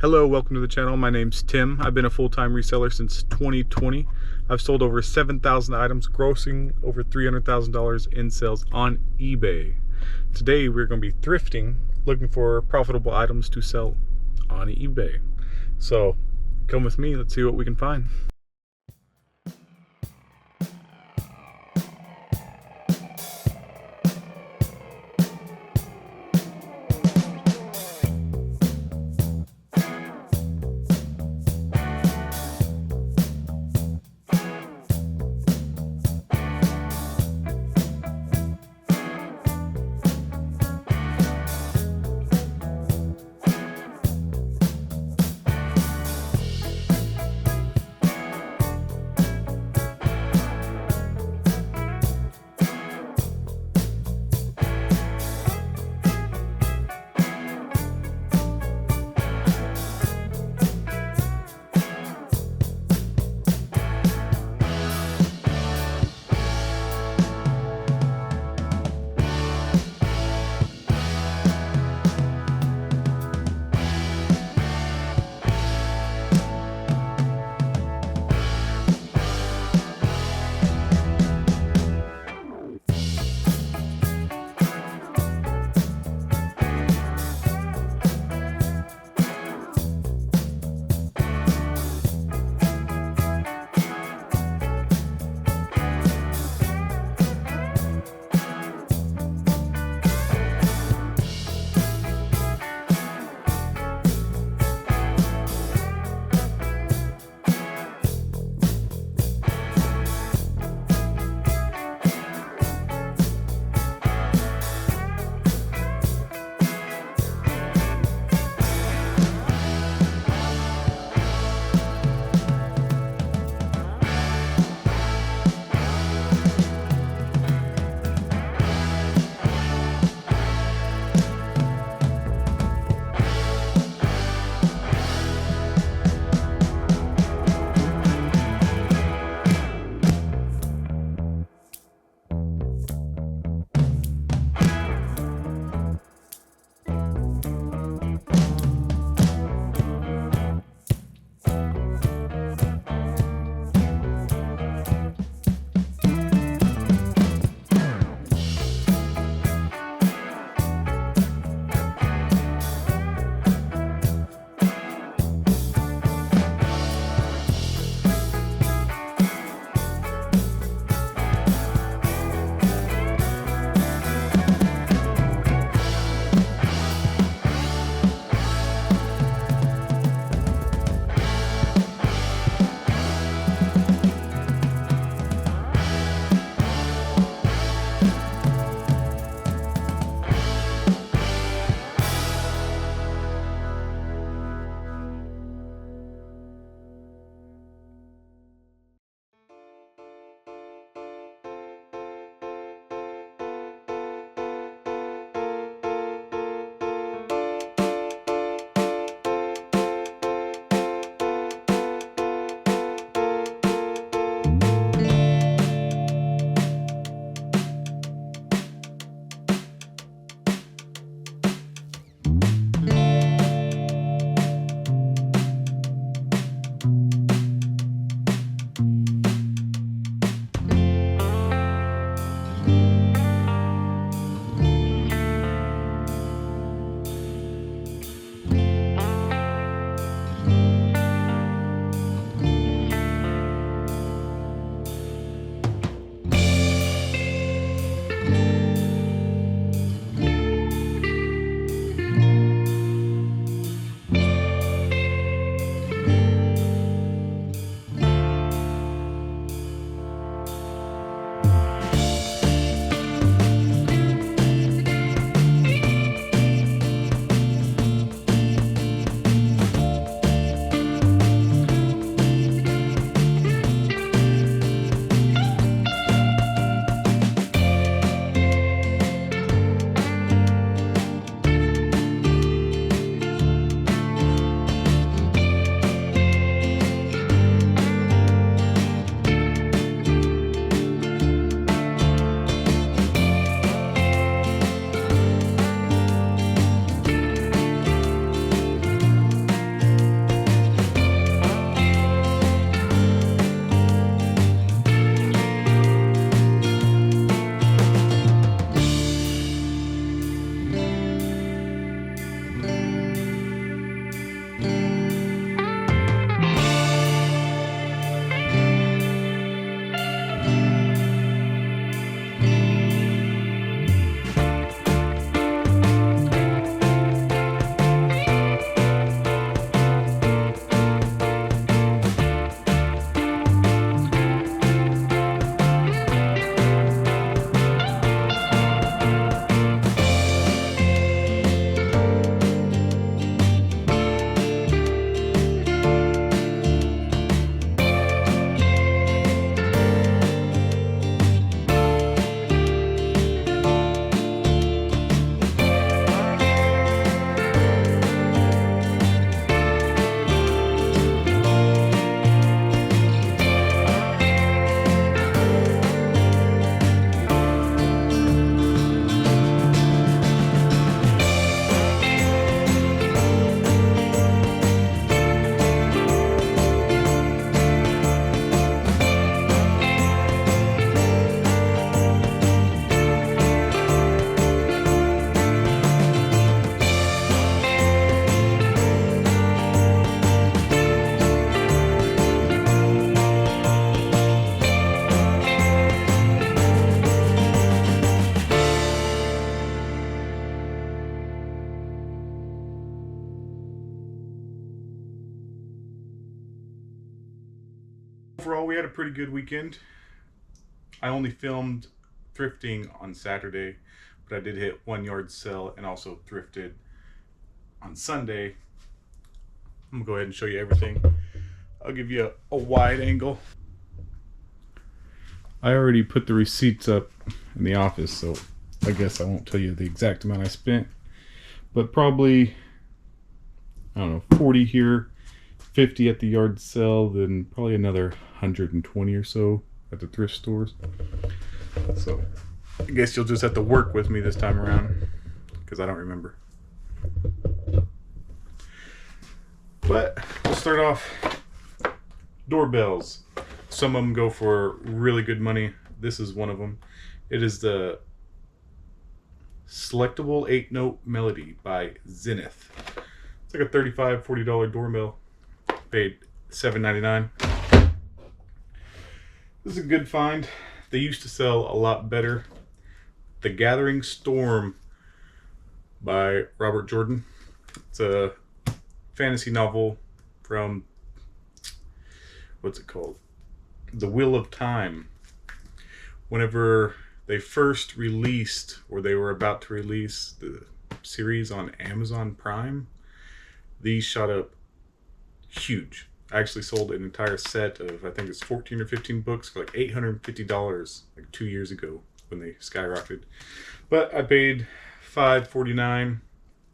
Hello, welcome to the channel. My name's Tim. I've been a full-time reseller since 2020. I've sold over 7,000 items, grossing over $300,000 in sales on eBay. Today we're going to be thrifting, looking for profitable items to sell on eBay. So come with me, let's see what we can find. Overall, we had a pretty good weekend. I only filmed thrifting on Saturday, but I did hit 1 yard sale and also thrifted on Sunday. I'm gonna go ahead and show you everything. I'll give you a wide angle. I already put the receipts up in the office, so I guess I won't tell you the exact amount I spent, but probably, I don't know, 40 here, 50 at the yard sale, then probably another 120 or so at the thrift stores. So I guess you'll just have to work with me this time around because I don't remember. But we'll start off. Doorbells. Some of them go for really good money. This is one of them. It is the Selectable 8-Note Melody by Zenith. It's like a $35, $40 doorbell. Paid $7.99. This is a good find. They used to sell a lot better. The Gathering Storm by Robert Jordan. It's a fantasy novel from, what's it called? The Wheel of Time. Whenever they first released, or they were about to release the series on Amazon Prime, these shot up huge. I actually sold an entire set of, I think it's 14 or 15 books for like $850 like 2 years ago when they skyrocketed. But I paid $5.49.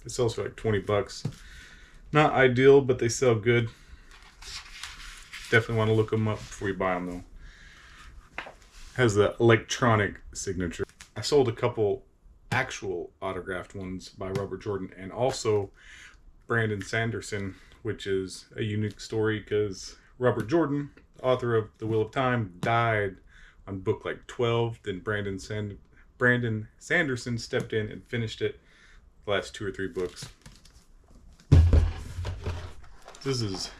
It sells for like 20 bucks. Not ideal, but they sell good. Definitely want to look them up before you buy them though. Has the electronic signature. I sold a couple actual autographed ones by Robert Jordan and also Brandon Sanderson, which is a unique story because Robert Jordan, author of The Wheel of Time, died on book like 12. Then Brandon Sanderson stepped in and finished it the last 2 or 3 books. This is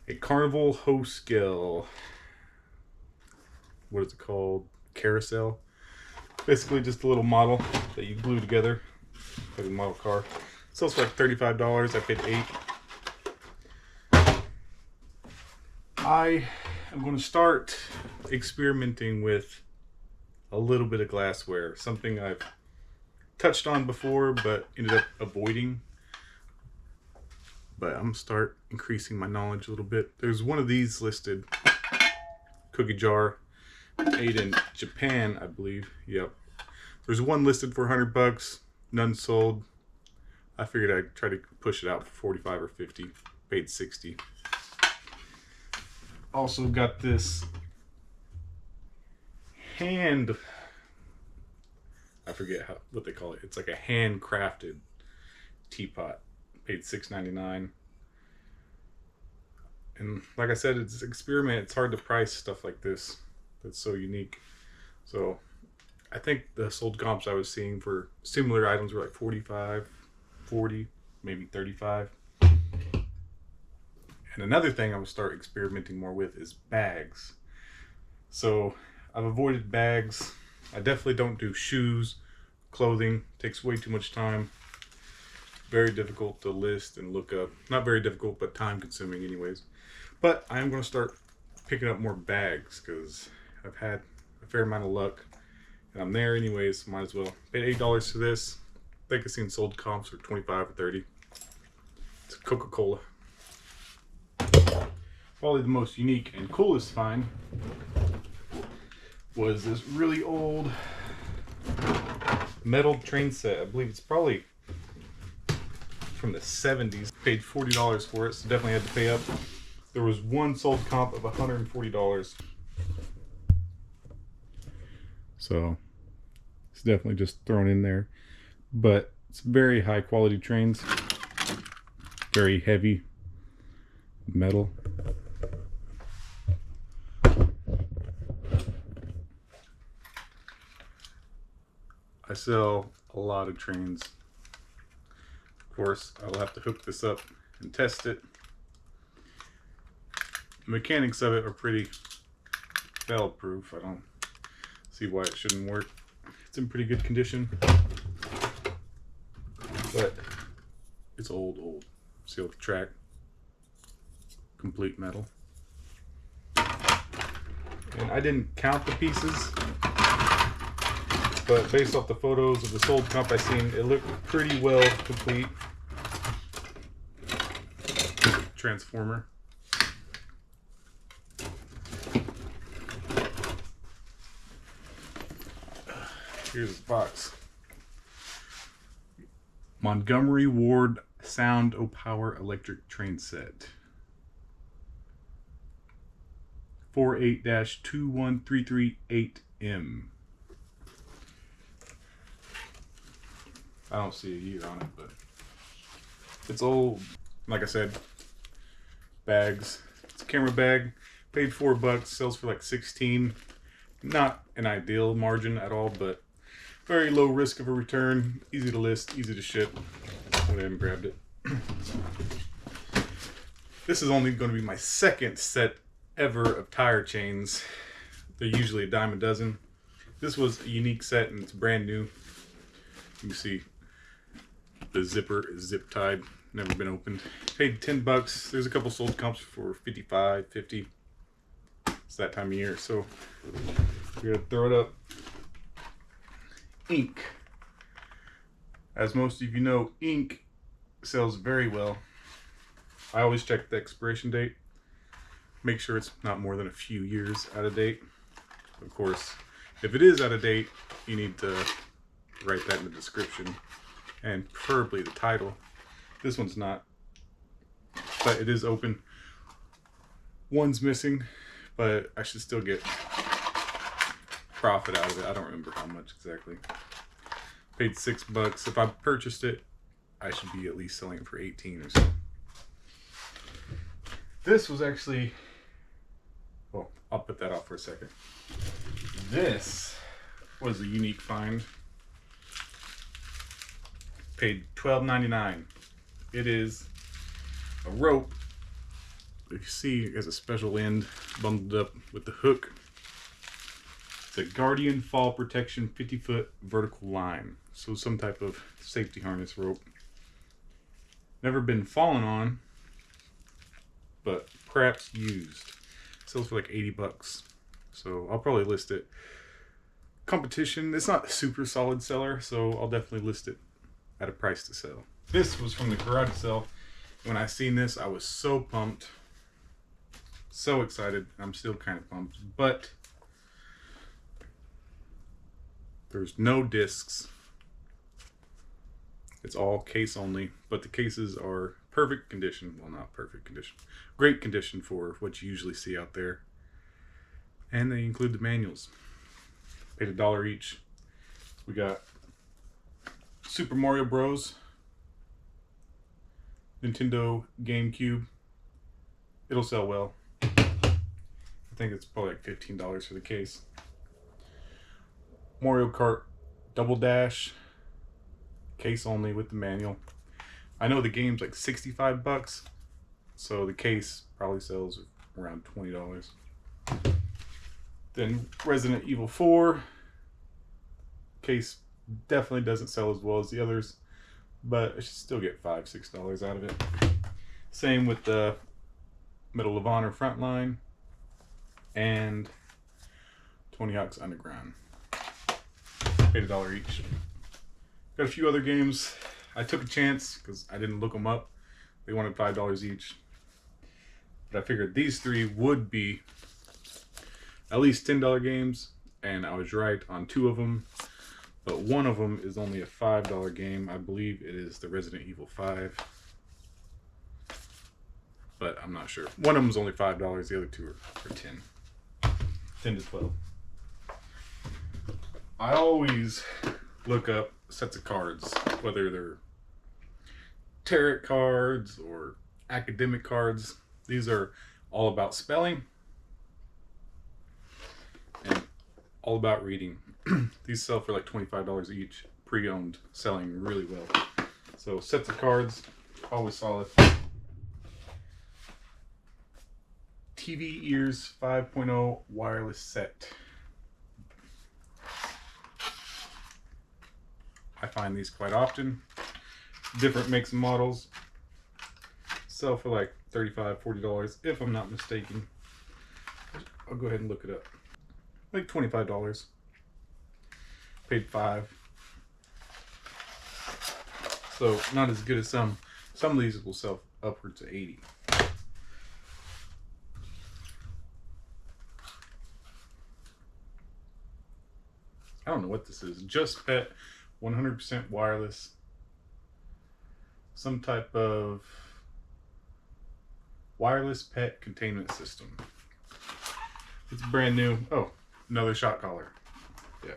a Carnival Hoskel. What is it called? Carousel. Basically just a little model that you glue together, like a model car. It sells for like $35. I paid $8. I am going to start experimenting with a little bit of glassware. Something I've touched on before but ended up avoiding. But I'm going to start increasing my knowledge a little bit. There's one of these listed. Cookie jar. Made in Japan, I believe. Yep. There's one listed for 100 bucks. None sold. I figured I'd try to push it out for 45 or 50. Paid 60. Also got this hand, I forget what they call it. It's like a handcrafted teapot. Paid $6.99. And like I said, it's an experiment. It's hard to price stuff like this. That's so unique. So I think the sold comps I was seeing for similar items were like 45, 40, maybe 35. And another thing I would start experimenting more with is bags. So I've avoided bags. I definitely don't do shoes, clothing. Takes way too much time. Very difficult to list and look up. Not very difficult, but time consuming anyways. But I am going to start picking up more bags because I've had a fair amount of luck and I'm there anyways, might as well. Paid $8 for this. I think I've seen sold comps for 25 or 30. It's Coca-Cola. Probably the most unique and coolest find was this really old metal train set. I believe it's probably from the 70s. Paid $40 for it, so definitely had to pay up. There was one sold comp of $140. So it's definitely just thrown in there. But it's very high quality trains. Very heavy metal. I sell a lot of trains. Of course, I'll have to hook this up and test it. The mechanics of it are pretty fail-proof. I don't see why it shouldn't work. It's in pretty good condition, but it's old. See the track, complete metal. And I didn't count the pieces, but based off the photos of the sold comp I seen, it looked pretty well complete. Transformer. Here's the box. Montgomery Ward Sound O-Power electric train set. 48-21338M. I don't see a year on it, but it's old. Like I said, bags. It's a camera bag. Paid $4, sells for like 16. Not an ideal margin at all, but very low risk of a return. Easy to list, easy to ship. I went ahead and grabbed it. This is only going to be my second set ever of tire chains. They're usually a dime a dozen. This was a unique set and it's brand new. You can see the zipper is zip tied, never been opened. Paid $10. There's a couple sold comps for 55, 50. It's that time of year, so we're gonna throw it up. Ink. As most of you know, ink sells very well. I always check the expiration date. Make sure it's not more than a few years out of date. Of course, if it is out of date, you need to write that in the description and preferably the title. This one's not, but it is open. One's missing, but I should still get profit out of it. I don't remember how much exactly. Paid $6. If I purchased it, I should be at least selling it for 18 or so. This was actually, well, I'll put that off for a second. This was a unique find. Paid $12.99. It is a rope. If you see, it has a special end bundled up with the hook. It's a Guardian Fall Protection 50-foot vertical line. So some type of safety harness rope. Never been fallen on, but perhaps used. Sells for like $80. So I'll probably list it. Competition, it's not a super solid seller, so I'll definitely list it at a price to sell. This was from the garage sale. When I seen this, I was so pumped. So excited. I'm still kind of pumped, but there's no discs. It's all case only, but the cases are perfect condition. Well, not perfect condition. Great condition for what you usually see out there. And they include the manuals. Paid $1 each. We got Super Mario Bros. Nintendo GameCube. It'll sell well. I think it's probably like $15 for the case. Mario Kart Double Dash. Case only with the manual. I know the game's like $65, so the case probably sells around $20. Then Resident Evil 4. Case definitely doesn't sell as well as the others, but I should still get $5, $6 out of it. Same with the Medal of Honor Frontline and Tony Hawk's Underground. Paid $1 each. Got a few other games. I took a chance because I didn't look them up. They wanted $5 each. But I figured these three would be at least $10 games, and I was right on 2 of them. But one of them is only a $5 game. I believe it is the Resident Evil 5. But I'm not sure. One of them is only $5. The other 2 are 10. 10 to 12. I always look up sets of cards, whether they're tarot cards or academic cards. These are all about spelling and all about reading. These sell for like $25 each, pre-owned, selling really well. So sets of cards, always solid. TV Ears 5.0 wireless set. I find these quite often. Different makes and models. Sell for like $35, $40 if I'm not mistaken. I'll go ahead and look it up. like $25. Paid $5. So not as good as some. Some of these will sell upwards to $80. I don't know what this is. Just Pet, 100% wireless. Some type of wireless pet containment system. It's brand new. Oh, another shot collar. Yeah.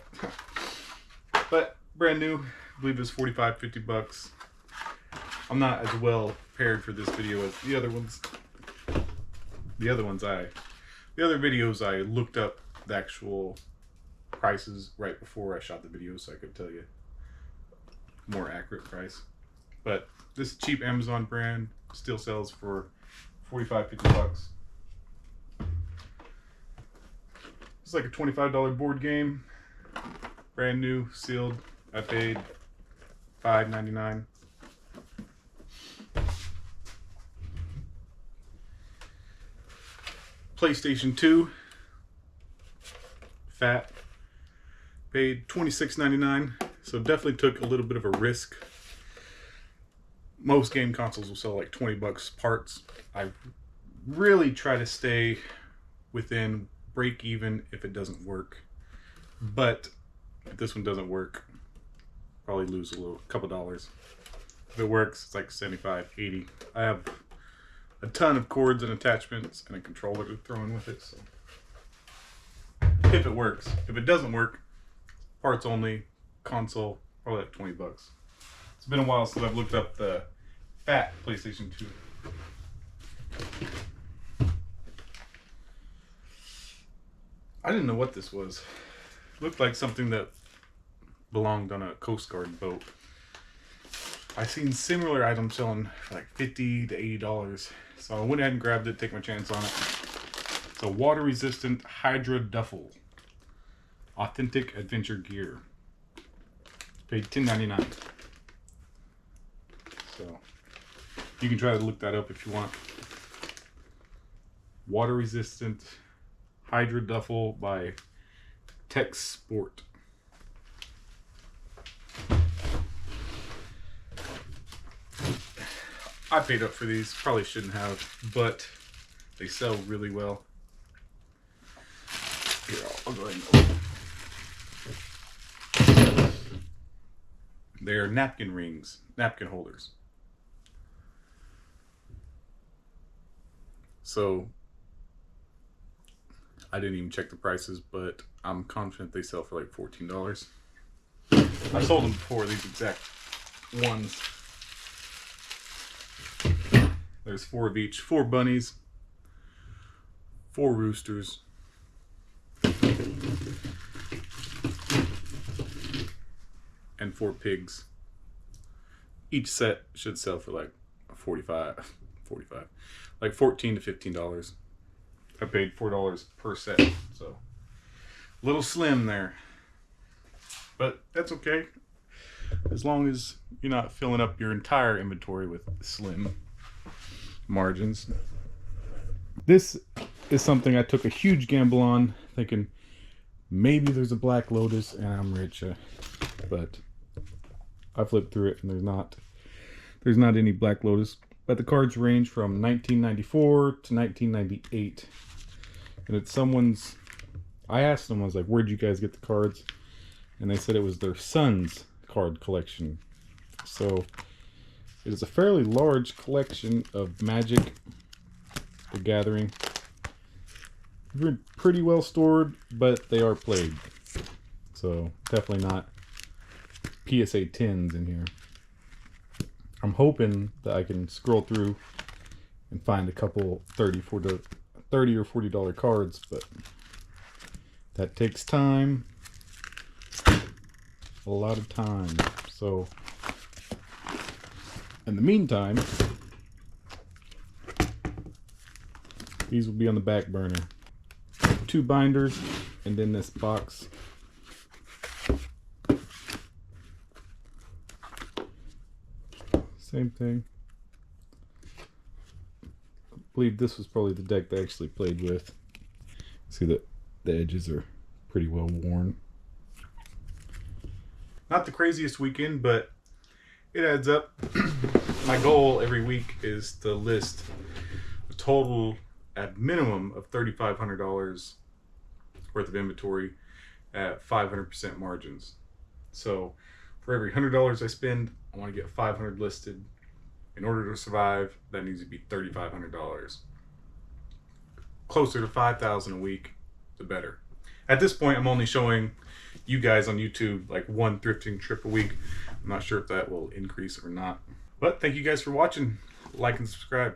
But brand new. I believe it's 45, 50 bucks. I'm not as well prepared for this video as the other ones. The other videos I looked up the actual prices right before I shot the video so I could tell you more accurate price. But this cheap Amazon brand still sells for 45, 50 bucks. It's like a $25 board game. Brand new, sealed. I paid $5.99. PlayStation 2. Fat. Paid $26.99. So definitely took a little bit of a risk. Most game consoles will sell like 20 bucks parts. I really try to stay within break even if it doesn't work. But if this one doesn't work, probably lose a couple dollars. If it works, it's like 75, 80. I have a ton of cords and attachments and a controller to throw in with it. So if it works. If it doesn't work, parts only, console, probably like 20 bucks. It's been a while since I've looked up the fat PlayStation 2. I didn't know what this was. It looked like something that belonged on a Coast Guard boat. I've seen similar items selling for like $50 to $80. So I went ahead and grabbed it, take my chance on it. It's a water resistant Hydra duffel. Authentic adventure gear. Paid $10.99. So you can try to look that up if you want. Water resistant Hydra duffel by Tech Sport. I paid up for these. Probably shouldn't have, but they sell really well. Here, I'll go ahead and open. They're napkin rings, napkin holders. So I didn't even check the prices, but I'm confident they sell for like $14. I sold them before, these exact ones. There's 4 of each. 4 bunnies, 4 roosters, and 4 pigs. Each set should sell for like 45, like $14 to $15. I paid $4 per set, so a little slim there, but that's okay as long as you're not filling up your entire inventory with slim margins. This is something I took a huge gamble on, thinking maybe there's a Black Lotus and I'm rich, but I flipped through it and there's not any Black Lotus, but the cards range from 1994 to 1998, and it's someone's. I asked them, I was like, where'd you guys get the cards? And they said it was their son's card collection. So it is a fairly large collection of Magic the Gathering. They're pretty well stored, but they are played. So definitely not PSA 10s in here. I'm hoping that I can scroll through and find a couple $30 or $40 cards, but that takes time. A lot of time. So in the meantime, these will be on the back burner. 2 binders, and then this box. Same thing. I believe this was probably the deck they actually played with. See that the edges are pretty well worn. Not the craziest weekend, but it adds up. My goal every week is to list a total at minimum of $3,500 worth of inventory at 500% margins. So for every $100 I spend, I want to get 500 listed. In order to survive, that needs to be $3,500. Closer to $5,000 a week, the better. At this point, I'm only showing you guys on YouTube like one thrifting trip a week. I'm not sure if that will increase or not. But thank you guys for watching. Like and subscribe.